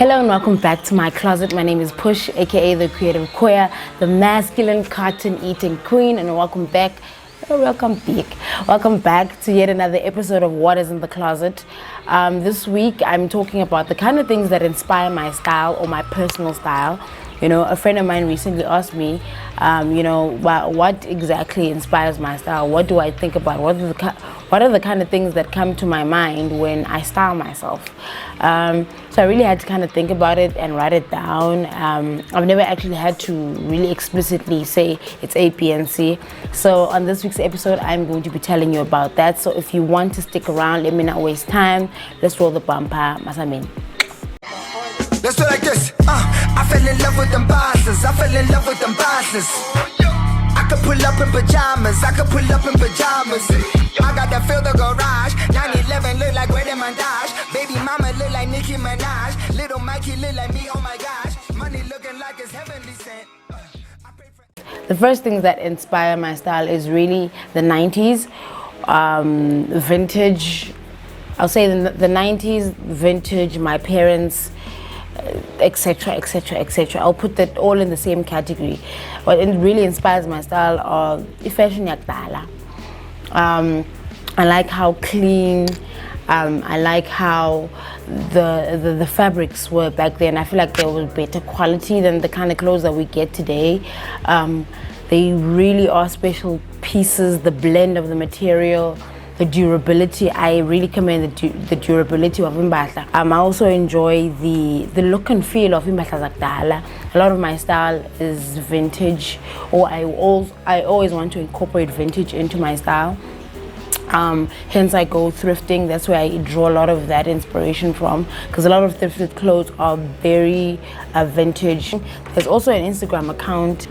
Hello and welcome back to my closet. My name is Push, aka the creative queer, the masculine cotton eating queen, and welcome back. Welcome back to yet another episode of What is in the Closet. This week I'm talking about the kind of things that inspire my style or my personal style. You know, a friend of mine recently asked me, what exactly inspires my style? What do I think about? What are the kind of things that come to my mind when I style myself? So I really had to kind of think about it and write it down. I've never actually had to really explicitly say it's A, B, and C. So on this week's episode, I'm going to be telling you about that. So if you want to stick around, let me not waste time. Let's roll the bumper. Masamin. Let's do it like this. I fell in love with them bosses. I fell in love with them bosses. I could pull up in pajamas. I could pull up in pajamas. I got to fill the garage. 911 look like Red Mandage. Baby mama look like Nicki Minaj. Little Mikey look like me. Oh my gosh. Money looking like it's heavenly sent. The first things that inspire my style is really the 90s, vintage. I'll say the 90s, vintage, my parents, etc, etc, etc. I'll put that all in the same category. What really inspires my style are fashion yakdala. I like how clean, I like how the fabrics were back then. I feel like they were better quality than the kind of clothes that we get today. They really are special pieces, the blend of the material, the durability. I really commend the durability of imbahla. I also enjoy the look and feel of imbahla zakdala. A lot of my style is vintage, or I always want to incorporate vintage into my style. Hence I go thrifting. That's where I draw a lot of that inspiration from, because a lot of thrifted clothes are very vintage. There's also an Instagram account,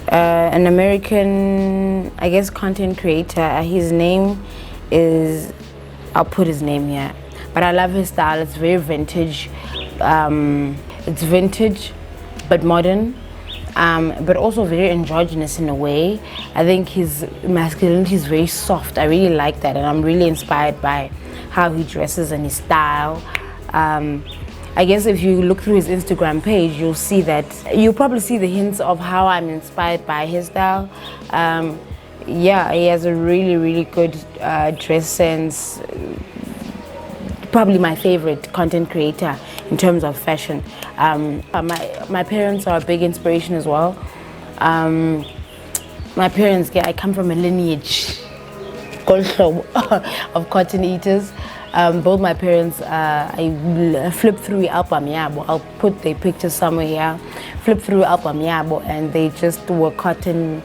an American, I guess, content creator. His name is, I'll put his name here, but I love his style. It's very vintage. It's vintage but modern, but also very androgynous in a way. I think his masculinity is very soft. I really like that, and I'm really inspired by how he dresses and his style. I guess if you look through his Instagram page, you'll see that, you'll probably see the hints of how I'm inspired by his style. Yeah, he has a really good dress sense. Probably my favorite content creator in terms of fashion. My parents are a big inspiration as well. My parents, I come from a lineage of cotton eaters. Both my parents, I flip through album yabo. I'll put their pictures somewhere here. Flip through album yabo, and they just were cotton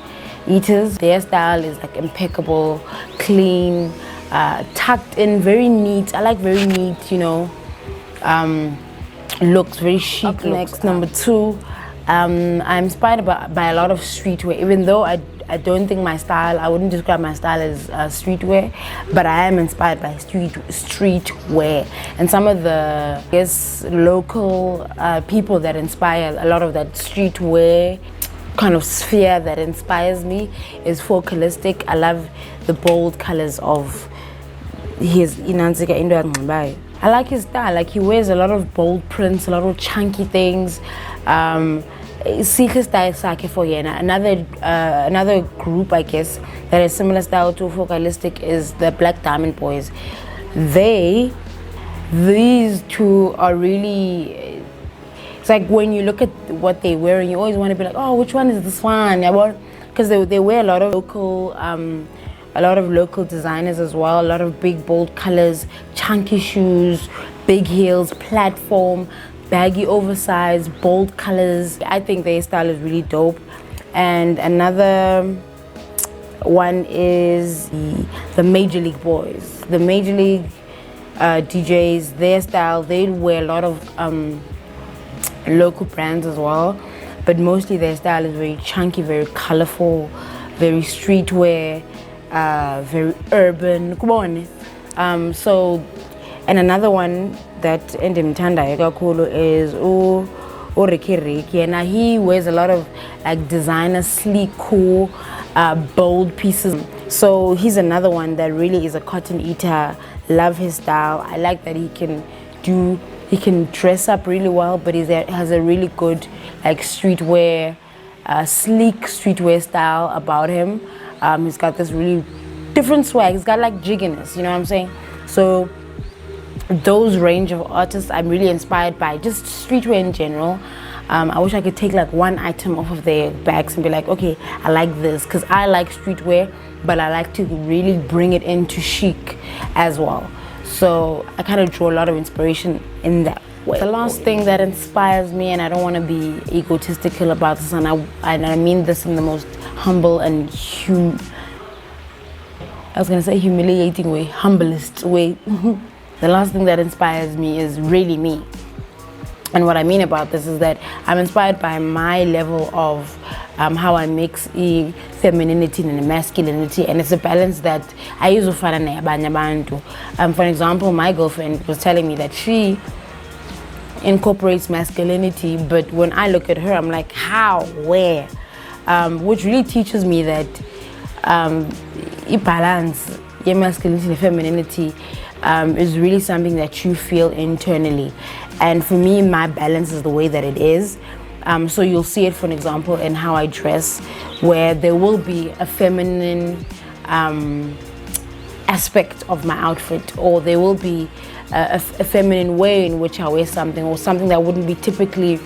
eaters. Their style is like impeccable, clean, tucked in, very neat. I like very neat, you know, looks, very chic. Next, number two, I'm inspired by a lot of streetwear. Even though I don't think my style, I wouldn't describe my style as streetwear, but I am inspired by streetwear. And some of the, I guess, local people that inspire a lot of that streetwear kind of sphere that inspires me is Focalistic. I love the bold colors of his Inansika Indo Mbai. I like his style. Like, he wears a lot of bold prints, a lot of chunky things. Style for another group, I guess, that has similar style to Focalistic is the Black Diamond Boys. These two are really, it's like when you look at what they wear, you always want to be like, oh, which one is this one? Because they wear a lot of local designers as well, a lot of big bold colors, chunky shoes, big heels, platform, baggy oversized, bold colors. I think their style is really dope. And another one is the Major League Boys. The Major League DJs, their style, they wear a lot of local brands as well, but mostly their style is very chunky, very colorful, very streetwear, very urban. So, and another one that endimthanda kakhulu is Ricky, and he wears a lot of like designer, sleek, cool, bold pieces. So he's another one that really is a cotton eater. Love his style. I like that he can do he can dress up really well, but has a really good like streetwear, sleek streetwear style about him. He's got this really different swag. He's got like jigginess, you know what I'm saying? So those range of artists I'm really inspired by, just streetwear in general. I wish I could take like one item off of their bags and be like, okay, I like this, because I like streetwear, but I like to really bring it into chic as well. So I kind of draw a lot of inspiration in that way. The last thing that inspires me, and I don't want to be egotistical about this, and I mean this in the most humble and humiliating way, humblest way. The last thing that inspires me is really me. And what I mean about this is that I'm inspired by my level of how I mix femininity and masculinity, and it's a balance that I use to find for example, my girlfriend was telling me that she incorporates masculinity, but when I look at her, I'm like, how, where? Which really teaches me that balance, masculinity and femininity is really something that you feel internally. And for me, my balance is the way that it is. So you'll see it, for an example, in how I dress, where there will be a feminine aspect of my outfit, or there will be a feminine way in which I wear something, or something that wouldn't be typically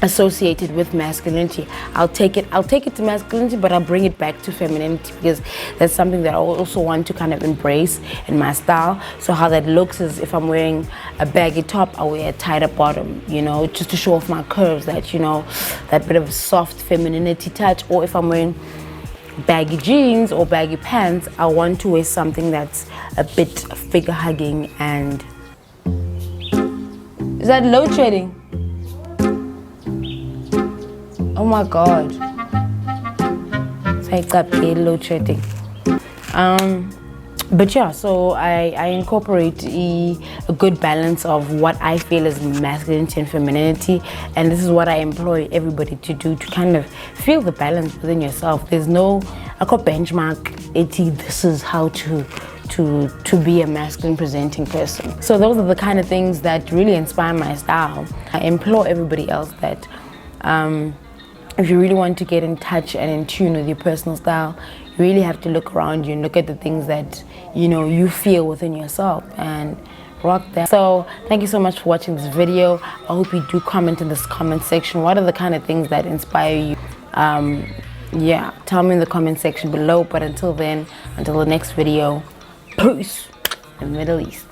associated with masculinity. I'll take it to masculinity, but I'll bring it back to femininity, because that's something that I also want to kind of embrace in my style. So how that looks is, if I'm wearing a baggy top, I'll wear a tighter bottom, you know, just to show off my curves, that, you know, that bit of soft femininity touch. Or if I'm wearing baggy jeans or baggy pants, I want to wear something that's a bit figure hugging. And is that load shedding? Oh my God. It's up here, load shedding. But yeah, so I incorporate a good balance of what I feel is masculinity and femininity, and this is what I employ everybody to do, to kind of feel the balance within yourself. There's no benchmark, this is how to be a masculine presenting person. So those are the kind of things that really inspire my style. I implore everybody else that if you really want to get in touch and in tune with your personal style, you really have to look around you and look at the things that, you know, you feel within yourself, and rock that. So thank you so much for watching this video. I hope you do comment in this comment section. What are the kind of things that inspire you? Yeah, tell me in the comment section below. But until then, until the next video, peace in the Middle East.